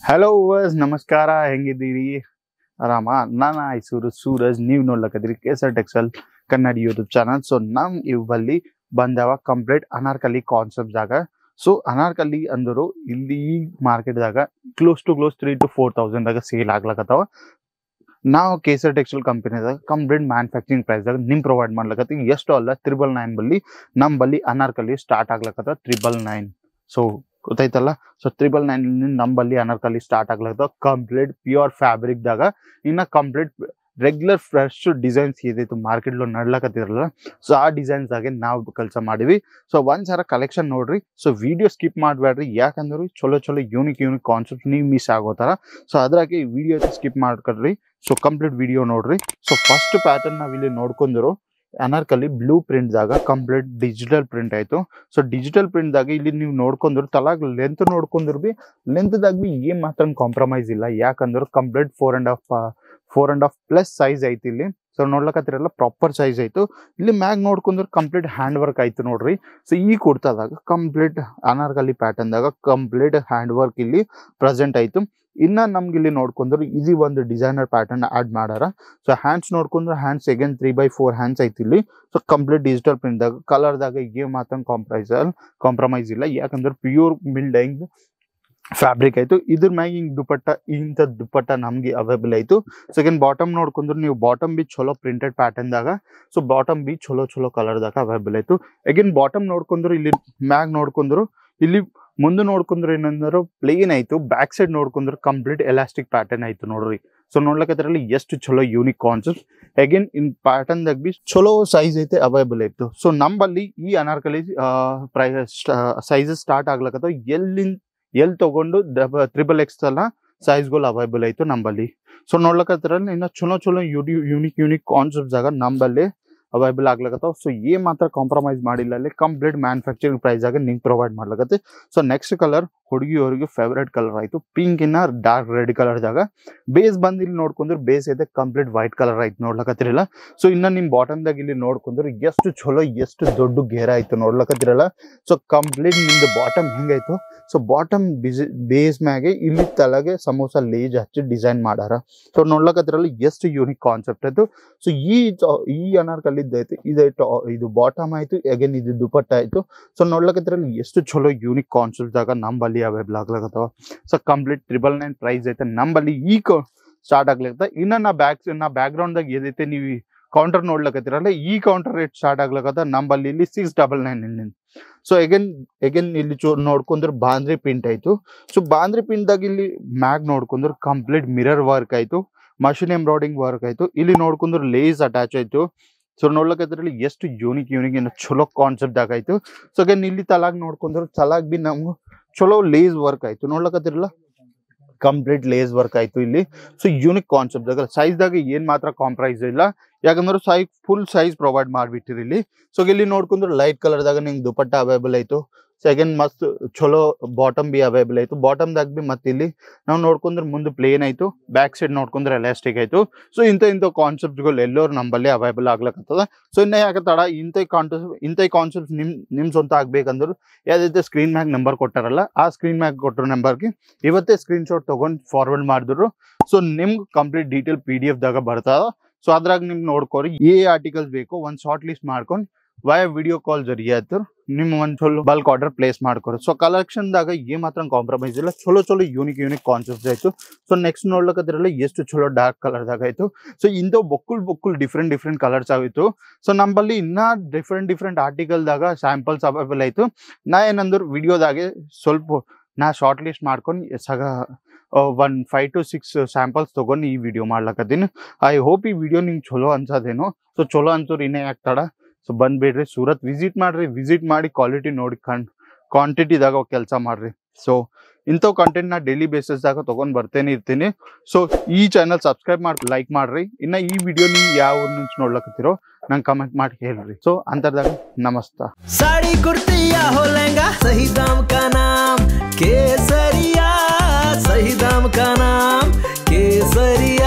Hello verse ನಮಸ್ಕಾರ, ಹೆಂಗಿದ್ದೀರಿ? ಆರಾಮ? ನಾನು ಐಸೂರು ಸೂರಜ್, ನೀವು ನೋಡ್ಲಕತ್ತೀರಿ Kesar textile Kannada YouTube channel. So ಇವಲ್ಲಿ ಬಂದವ ಕಂಪ್ಲೀಟ್ ಅನಾರ್ಕಲಿ ಕಾನ್ಸೆಪ್ಟ್ದಾಗ. ಸೊ ಅನಾರ್ಕಲಿ ಅಂದರು ಇಲ್ಲಿ ಈ ಮಾರ್ಕೆಟ್ದಾಗ ಕ್ಲೋಸ್ ಟು 3,000 to 4,000 ಸೇಲ್ ಆಗ್ಲಕತ್ತಾವ. ನಾವು ಕೇಸರ್ ಟೆಕ್ಸ್ಟೈಲ್ ಕಂಪನಿದಾಗ ಕಂಪ್ಲೀಟ್ ಮ್ಯಾನುಫ್ಯಾಕ್ಚರಿಂಗ್ ಪ್ರೈಸ್ದಾಗ ಪ್ರೊವೈಡ್ ಮಾಡ್ಲಕತ್ತೀವಿ. ಎಷ್ಟು ಅಲ್ಲ, 999 ಬಲ್ಲಿ ನಮ್ಮ ಬಲ್ಲಿ ಅನಾರ್ಕಲಿ ಸ್ಟಾರ್ಟ್ ಆಗ್ಲಕತ್ತ 999. ಸೊ ಗೊತ್ತಾಯ್ತಲ್ಲ. ಸೊ 999 ನಂಬಲ್ಲಿ ಅನಾರ್ಕಲಿ ಸ್ಟಾರ್ಟ್ ಆಗ್ಲತ್ತ ಕಂಪ್ಲೀಟ್ ಪ್ಯೂರ್ ಫ್ಯಾಬ್ರಿಕ್ದಾಗ. ಇನ್ನು ಕಂಪ್ಲೀಟ್ ರೆಗ್ಯುಲರ್ ಫ್ರೆಶ್ ಡಿಸೈನ್ಸ್ ಏದೈತು ಮಾರ್ಕೆಟ್లో ನಡ್ಲಕತ್ತಿರಲ್ಲ, ಸೊ ಆ ಡಿಸೈನ್ಸ್ದಾಗೆ ನಾವು ಕೆಲಸ ಮಾಡಿವಿ. ಸೊ ಒಂದ್ಸಲ ಕಲೆಕ್ಷನ್ ನೋಡ್ರಿ. ಸೊ ವಿಡಿಯೋ ಸ್ಕಿಪ್ ಮಾಡಬೇಡ್ರಿ, ಯಾಕಂದ್ರೆ ಚಲೋ ಯೂನಿಕ್ ಕಾನ್ಸೆಪ್ಟ್ ನೀವು ಮಿಸ್ ಆಗೋತಾರ. ಸೊ ಅದ್ರಾಗೆ ವಿಡಿಯೋ ಸ್ಕಿಪ್ ಮಾಡ್ಕೊಳ್ರಿ. ಸೊ ಕಂಪ್ಲೀಟ್ ವಿಡಿಯೋ ನೋಡ್ರಿ. ಸೊ ಫಸ್ಟ್ ಪ್ಯಾಟರ್ನ್ ನಾವಿಲ್ಲಿ ನೋಡ್ಕೊಂಡ್ರು ಅನಾರ್ಕಲಿ ಬ್ಲೂ ಪ್ರಿಂಟ್ದಾಗ ಕಂಪ್ಲೀಟ್ ಡಿಜಿಟಲ್ ಪ್ರಿಂಟ್ ಆಯ್ತು. ಸೊ ಡಿಜಿಟಲ್ ಪ್ರಿಂಟ್ದಾಗ ಇಲ್ಲಿ ನೀವು ನೋಡ್ಕೊಂಡ್ರು ತಲಾಗ ಲೆಂತ್ ನೋಡ್ಕೊಂಡ್ರು ಬಿ ಲೆಂತ್ದಾಗ ಬಿ ಏನ್ ಮಾತ್ರ ಕಾಂಪ್ರಮೈಸ್ ಇಲ್ಲ, ಯಾಕಂದ್ರೆ ಕಂಪ್ಲೀಟ್ 4.5 ಪ್ಲಸ್ ಸೈಜ್ ಐತಿ ಇಲ್ಲಿ. ಸೊ ನೋಡ್ಲಕತ್ತಿರಲ್ಲ ಪ್ರಾಪರ್ ಸೈಜ್ ಆಯ್ತು. ಇಲ್ಲಿ ಮ್ಯಾಗ್ ನೋಡ್ಕೊಂಡ್ರೆ ಕಂಪ್ಲೀಟ್ ಹ್ಯಾಂಡ್ ವರ್ಕ್ ಆಯ್ತು ನೋಡ್ರಿ. ಸೊ ಈ ಕುರ್ತಾದಾಗ ಕಂಪ್ಲೀಟ್ ಅನಾರ್ಕಲಿ ಪ್ಯಾಟರ್ನ್ದಾಗ ಕಂಪ್ಲೀಟ್ ಹ್ಯಾಂಡ್ ವರ್ಕ್ ಇಲ್ಲಿ ಪ್ರೆಸೆಂಟ್ ಆಯ್ತು. ಇನ್ನ ನಮ್ಗೆ ಇಲ್ಲಿ ನೋಡ್ಕೊಂಡ್ರೆ ಇದು ಒಂದು ಡಿಸೈನರ್ ಪ್ಯಾಟರ್ನ್ ಆಡ್ ಮಾಡಾರ. ಸೊ ಹ್ಯಾಂಡ್ಸ್ ನೋಡ್ಕೊಂಡ್ರೆ ಹ್ಯಾಂಡ್ಸ್ ಅಗೇನ್ 3/4 ಹ್ಯಾಂಡ್ಸ್ ಐತಿ ಇಲ್ಲಿ. ಸೊ ಕಂಪ್ಲೀಟ್ ಡಿಜಿಟಲ್ ಪ್ರಿಂಟ್ದಾಗ ಕಲರ್ದಾಗ ಏನ್ ಮಾತ್ರ ಕಾಂಪ್ರಮೈಸ್ ಇಲ್ಲ, ಯಾಕಂದ್ರೆ ಪ್ಯೂರ್ ಮಿಲ್ಡೈಂಗ್ ಫ್ಯಾಬ್ರಿಕ್ ಆಯ್ತು. ಇದ್ರ ಮ್ಯಾಗ ಹಿಂಗ್ ದುಪಟ್ಟ ನಮ್ಗೆ ಅವೈಲೇಬಲ್ ಆಯ್ತು. ಸೆಕೆಂಡ್ ಬಾಟಮ್ ನೋಡ್ಕೊಂಡ್ರೆ ನೀವು ಬಾಟಮ್ ಬಿ ಚಲೋ ಪ್ರಿಂಟೆಡ್ ಪ್ಯಾಟರ್ನ್ದಾಗ. ಸೊ ಬಾಟಮ್ ಬಿ ಚಲೋ ಕಲರ್ದಾಗ ಅವೈಲೇಬಲ್ ಆಯ್ತು. ಅಗೇನ್ ಬಾಟಮ್ ನೋಡ್ಕೊಂಡ್ರು ಇಲ್ಲಿ ಮ್ಯಾಗ್ ನೋಡ್ಕೊಂಡ್ರು ಇಲ್ಲಿ ಮುಂದೆ ನೋಡ್ಕೊಂಡ್ರೆ ಏನಂದ್ರೆ ಪ್ಲೇನ್ ಆಯ್ತು. ಬ್ಯಾಕ್ ಸೈಡ್ ನೋಡ್ಕೊಂಡ್ರೆ ಕಂಪ್ಲೀಟ್ ಎಲಾಸ್ಟಿಕ್ ಪ್ಯಾಟರ್ನ್ ಆಯ್ತು ನೋಡ್ರಿ. ಸೊ ನೋಡ್ಲಕತ್ರಲ್ಲಿ ಎಷ್ಟು ಚಲೋ ಯೂನಿಕ್ ಕಾನ್ಸೆಪ್ಟ್. ಅಗೇನ್ ಇನ್ ಪ್ಯಾಟರ್ನ್ದಾಗ ಬಿ ಚಲೋ ಸೈಜ್ ಐತೆ ಅವೈಲೇಬಲ್ ಆಯ್ತು. ಸೊ ನಮ್ಮಲ್ಲಿ ಈ ಅನಾರ್ಕಲಿ ಸೈಜಸ್ ಸ್ಟಾರ್ಟ್ ಆಗ್ಲಕತ್ತ ಎಲ್ಲಿ ತಗೊಂಡು XXX ಸೈಜ್ಗಳು ಅವೈಲೇಬಲ್ ಆಯ್ತು ನಂಬಲ್ಲಿ. ಸೊ ನೋಡ್ಲಕತ್ರಲ್ಲಿ ಇನ್ನು ಚಲೋ ಯೂನಿಕ್ ಕಾನ್ಸೆಪ್ಟ್ಸ್ ಆಗ ನಂಬಲ್ಲಿ ಅವೈಲೇಬಲ್ ಆಗ್ಲಕತ್ತಾವ. ಸೊ ಏನ್ ಮಾತ್ರ ಕಾಂಪ್ರಮೈಸ್ ಮಾಡಿಲ್ಲ, ಅಲ್ಲಿ ಕಂಪ್ಲೀಟ್ ಮ್ಯಾನುಫ್ಯಾಕ್ಚರಿಂಗ್ ಪ್ರೈಸ್ ಆಗ ನಿಂಗೆ ಪ್ರೊವೈಡ್ ಮಾಡ್ಲಕತ್ತೆ. ಸೊ ನೆಕ್ಸ್ಟ್ ಕಲರ್ ಹುಡುಗಿಯವ್ರಿಗೆ ಫೇವ್ರೇಟ್ ಕಲರ್ ಆಯ್ತು, ಪಿಂಕ್ ಇನ್ನ ಡಾರ್ಕ್ ರೆಡ್ ಕಲರ್ದಾಗ. ಬೇಸ್ ಬಂದು ಇಲ್ಲಿ ನೋಡ್ಕೊಂಡ್ರೆ ಬೇಸ್ ಐತೆ ಕಂಪ್ಲೀಟ್ ವೈಟ್ ಕಲರ್ ಆಯ್ತು ನೋಡ್ಲಕತ್ತಿರಲ್ಲ. ಸೊ ಇನ್ನ ನಿಮ್ ಬಾಟಮ್ದಾಗ ಇಲ್ಲಿ ನೋಡ್ಕೊಂಡ್ರೆ ಎಷ್ಟು ದೊಡ್ಡ ಗೇರ ಆಯ್ತು ನೋಡ್ಲಕತ್ತಿರಲ್ಲ. ಸೊ ಕಂಪ್ಲೀಟ್ ನಿಮ್ದು ಬಾಟಮ್ ಹೆಂಗಾಯ್ತು. ಸೊ ಬಾಟಮ್ ಬೇಸ್ ಮ್ಯಾಗೆ ಇಲ್ಲಿ ತಳಗೆ ಸಮೋಸ ಲೇಜ್ ಹಚ್ಚಿ ಡಿಸೈನ್ ಮಾಡಾರ. ಸೊ ನೋಡ್ಲಕತ್ತಿರಲ್ಲ ಎಷ್ಟು ಯೂನಿಕ್ ಕಾನ್ಸೆಪ್ಟ್ ಆಯ್ತು. ಸೊ ಈ ಅನಾರ್ಕಲಿ ಇದು ಬಾಟಮ್ ಆಯ್ತು, ಅಗೇನ್ ಇದು ದುಪಟ್ಟ ಆಯ್ತು. ಸೊ ನೋಡ್ಲಕತ್ತಿರಲ್ಲ ಎಷ್ಟು ಚಲೋ ಯೂನಿಕ್ ಕಾನ್ಸೆಪ್ಟ್ ಆಗ ನಂಬಲ್ಲಿ ಅವೈಲೇಬಲ್ ಆಗ್ಲಕತ್ತವ. ಸೊ ಕಂಪ್ಲೀಟ್ 999 ಪ್ರೈಸ್ ಐತೆ ನಂಬಲ್ಲಿ ಈಗ ಸ್ಟಾರ್ಟ್ ಆಗ್ಲತ್ತ. ಇನ್ನ ನಾ ಬ್ಯಾಕ್ ಗ್ರೌಂಡ್ ದಾಗ ಏದೈತೆ ನೀವು ಕೌಂಟರ್ ನೋಡ್ಲಕತ್ತಿರಲ್ಲ, ಈ ಕೌಂಟರ್ ರೇಟ್ ಸ್ಟಾರ್ಟ್ ಆಗ್ಲಕತ್ತ ನಂಬಲ್ಲಿ ಇಲ್ಲಿ 699. ಸೊ ಅಗೇನ್ ಇಲ್ಲಿ ನೋಡ್ಕೊಂಡ್ರೆ ಬಾಂದ್ರಿ ಪ್ರಿಂಟ್ ಆಯ್ತು. ಸೊ ಬಾಂದ್ರಿ ಪ್ರಿಂಟ್ ದಾಗ ಇಲ್ಲಿ ಮ್ಯಾಗ್ ನೋಡ್ಕೊಂಡ್ರೆ ಕಂಪ್ಲೀಟ್ ಮಿರರ್ ವರ್ಕ್ ಆಯ್ತು, ಮಷಿನ್ ಎಂಬ್ರಾಯ್ಡಿಂಗ್ ವರ್ಕ್ ಆಯ್ತು. ಇಲ್ಲಿ ನೋಡ್ಕೊಂಡ್ರೆ ಲೇಸ್ ಅಟ್ಯಾಚ್ ಆಯ್ತು. ಸೊ ನೋಡ್ಲಕತ್ತಿರಲಿ ಎಷ್ಟು ಯೂನಿಕ್ ಇನ್ನು ಚಲೋ ಕಾನ್ಸೆಪ್ಟ್ ಆಗಾಯ್ತು. ಸೊ ಅಗೇನ್ ಇಲ್ಲಿ ತಲಾಗ್ ನೋಡ್ಕೊಂಡ್ರೆ ತಲಾಗ್ ಬಿ ನಮ್ಗೆ ಚಲೋ ಲೇಸ್ ವರ್ಕ್ ಆಯ್ತು ನೋಡ್ಲಕತ್ತಿರಲ್ಲ, ಕಂಪ್ಲೀಟ್ ಲೇಸ್ ವರ್ಕ್ ಆಯ್ತು ಇಲ್ಲಿ. ಸೊ ಯೂನಿಕ್ ಕಾನ್ಸೆಪ್ಟ್ ಸೈಜ್ದಾಗ ಏನ್ ಮಾತ್ರ ಕಾಂಪ್ರಮೈಸ್ ಇಲ್ಲ, ಯಾಕಂದ್ರೆ ಫುಲ್ ಸೈಜ್ ಪ್ರೊವೈಡ್ ಮಾಡ್ಬಿಟ್ಟಿರಿ ಇಲ್ಲಿ. ಸೊ ಇಲ್ಲಿ ನೋಡ್ಕೊಂಡ್ರೆ ಲೈಟ್ ಕಲರ್ದಾಗ ನಿಂಗೆ ದುಪಟ್ಟ ಅವೈಲೇಬಲ್ ಆಯ್ತು. ಸೆಕೆಂಡ್ ಮಸ್ತ್ ಚಲೋ ಬಾಟಮ್ ಬಿ ಅವೈಲೇಬಲ್ ಆಯ್ತು. ಬಾಟಮ್ದಾಗ ಬಿ ಮತ್ತೆ ಇಲ್ಲಿ ನಾವು ನೋಡ್ಕೊಂಡ್ರೆ ಮುಂದೆ ಪ್ಲೇನ್ ಆಯ್ತು, ಬ್ಯಾಕ್ ಸೈಡ್ ನೋಡ್ಕೊಂಡ್ರೆ ಎಲಾಸ್ಟಿಕ್ ಆಯ್ತು. ಸೊ ಇಂಥ ಕಾನ್ಸೆಪ್ಟ್ಗಳು ಎಲ್ಲರೂ ನಂಬಲ್ಲಿ ಅವೈಲೇಬಲ್ ಆಗ್ಲಕತ್ತದ. ಸೊ ಇನ್ನ ಯಾಕೆ ತಡ ಇಂಥ ಕಾನ್ಸೆಪ್ಟ್ ನಿಮ್ ಸ್ವಂತ ಆಗ್ಬೇಕಂದ್ರೆ ಯಾವ್ದೈತೆ ಸ್ಕ್ರೀನ್ ಮ್ಯಾಗ್ ನಂಬರ್ ಕೊಟ್ಟಾರಲ್ಲ, ಆ ಸ್ಕ್ರೀನ್ ಮ್ಯಾಗ್ ಕೊಟ್ಟಿರೋ ನಂಬರ್ಗೆ ಇವತ್ತೇ ಸ್ಕ್ರೀನ್ ಶಾಟ್ ತಗೊಂಡು ಫಾರ್ವರ್ಡ್ ಮಾಡಿದ್ರು. ಸೊ ನಿಮ್ಗೆ ಕಂಪ್ಲೀಟ್ ಡೀಟೇಲ್ PDF ದಾಗ ಬರ್ತದ. ಸೊ ಅದ್ರಾಗ ನಿಮ್ಗೆ ನೋಡ್ಕೋರಿ ಆರ್ಟಿಕಲ್ಸ್ ಬೇಕು ಒಂದ್ ಶಾರ್ಟ್ ಲಿಸ್ಟ್ ಮಾಡ್ಕೊಂಡು ವಯ ವಿಡಿಯೋ ಕಾಲ್ ಜರಿಯ ನಿಮ್ ಒಂದ್ ಚಲೋ ಬಲ್ಕ್ ಆರ್ಡರ್ ಪ್ಲೇಸ್ ಮಾಡ್ಕೊರಿ. ಸೊ ಕಲೆಕ್ಷನ್ ದಾಗ ಏನ್ ಮಾತ್ರ ಕಾಂಪ್ರಮೈಸ್ ಇಲ್ಲ, ಚಲೋ ಯೂನಿಕ್ ಕಾನ್ಸೆಪ್ಟ್ ಆಯ್ತು. ಸೊ ನೆಕ್ಸ್ಟ್ ನೋಡ್ಲಕತ್ತಿರಲ್ಲ ಎಷ್ಟು ಚಲೋ ಡಾರ್ಕ್ ಕಲರ್ದಾಗ ಆಯ್ತು. ಸೊ ಇಂಥ ಬೊಕ್ಕುಲ್ ಡಿಫ್ರೆಂಟ್ ಕಲರ್ಸ್ ಆಗಿತ್ತು. ಸೊ ನಮ್ಮಲ್ಲಿ ಇನ್ನ ಡಿಫ್ರೆಂಟ್ ಆರ್ಟಿಕಲ್ದಾಗ ಸ್ಯಾಂಪಲ್ಸ್ ಅವೈಲೇಬಲ್ ಆಯ್ತು. ನಾ ಏನಂದ್ರೆ ವಿಡಿಯೋದಾಗೆ ಸ್ವಲ್ಪ ನಾ ಶಾರ್ಟ್ ಲಿಸ್ಟ್ ಮಾಡ್ಕೊಂಡು 5 to 6 ಸ್ಯಾಂಪಲ್ಸ್ ತಗೊಂಡು ಈ ವಿಡಿಯೋ ಮಾಡ್ಲಕತ್ತೀನಿ. ಐ ಹೋಪ್ ಈ ವಿಡಿಯೋ ನಿಮ್ಗೆ ಚಲೋ ಅನ್ಸೋದೇನೋ. ಸೊ ಚಲೋ ಅನ್ಸೋರು ಇನ್ನೇ ಆಗ್ತಾಡ. ಸೊ ಬಂದ್ಬಿಡ್ರಿ, ಸೂರತ್ ವಿಸಿಟ್ ಮಾಡಿ ಕ್ವಾಲಿಟಿ ನೋಡಿ ಕ್ವಾಂಟಿಟಿದಾಗ ಕೆಲಸ ಮಾಡ್ರಿ. ಸೊ ಇಂಥ ಕಂಟೆಂಟ್ ನಾ ಡೈಲಿ ಬೇಸಿಸ್ದಾಗ ತಗೊಂಡ್ ಬರ್ತೇನೆ ಇರ್ತೀನಿ. ಸೊ ಈ ಚಾನಲ್ ಸಬ್ಸ್ಕ್ರೈಬ್ ಮಾಡಿ ಲೈಕ್ ಮಾಡ್ರಿ. ಇನ್ನ ಈ ವಿಡಿಯೋ ನೀವು ಯಾವ ಊರ್ నుంచి ನೋಡ್ಲಕತ್ತಿರೋ ನಂಗೆ ಕಮೆಂಟ್ ಮಾಡಿ ಹೇಳ್ರಿ. ಸೊ ಅಂತರ್ದಾಗ ನಮಸ್ತೆ. साड़ी कुर्ती या हो लहंगा, सही दाम का नाम केसरिया, सही दाम का नाम केसरिया।